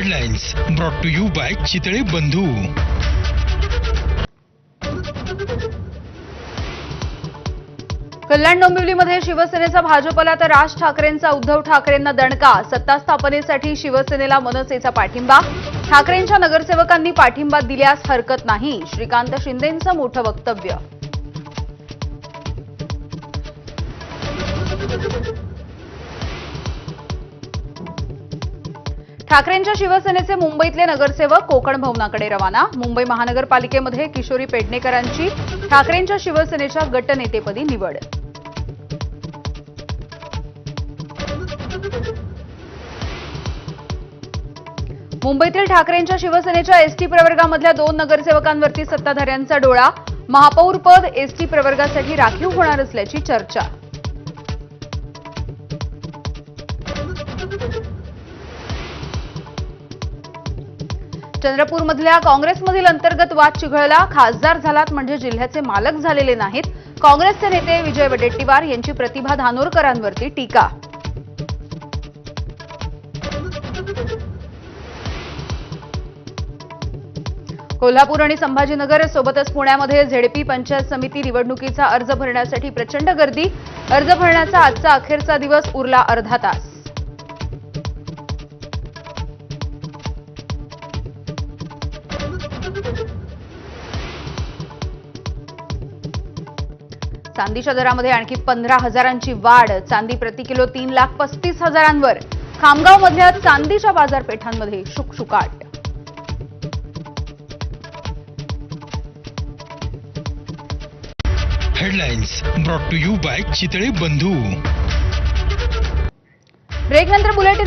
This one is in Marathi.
Headlines brought to you by Chitale Bandhu. Kalyan डोंबिवलीमध्ये शिवसेनेचा भाजपला तर राज ठाकरेंचा उद्धव ठाकरेंना दणका. सत्ता स्थापनेसाठी शिवसेनेला मनसेचा पाठिंबा. ठाकरेंच्या नगरसेवकांनी पाठिंबा दिल्यास हरकत नाही. श्रीकांत शिंदेंचं मोठं वक्तव्य. ठाकरेंच्या शिवसेनेचे मुंबईतले नगरसेवक कोकण भवनाकडे रवाना. मुंबई महानगरपालिकेमध्ये किशोरी पेडणेकरांची ठाकरेंच्या शिवसेनेच्या गटनेतेपदी निवड. मुंबईतील ठाकरेंच्या शिवसेनेच्या एसटी प्रवर्गामधल्या 2 नगरसेवकांवरती सत्ताधाऱ्यांचा डोळा. महापौर पद एसटी प्रवर्गासाठी राखीव होणार असल्याची चर्चा. चंद्रपूरमधल्या काँग्रेसमधील अंतर्गत वाद चिघळला. खासदार झालात म्हणजे जिल्ह्याचे मालक झालेले नाहीत. काँग्रेसचे नेते विजय वडेट्टीवार यांची प्रतिभा धानोरकरांवरती टीका. कोल्हापूर आणि संभाजीनगर सोबतच पुण्यामध्ये झेडपी पंचायत समिती निवडणुकीचा अर्ज भरण्यासाठी प्रचंड गर्दी. अर्ज भरण्याचा आजचा अखेरचा दिवस उरला अर्धा तास. चांदीच्या दरामध्ये आणखी 15,000ची वाढ. चांदी प्रति किलो 3,35,000वर. खामगावमधल्या चांदीच्या बाजारपेठांमध्ये शुकशुकाट. Headlines brought to you by Chitale Bandhu. ब्रेकनंतर बुलेटिन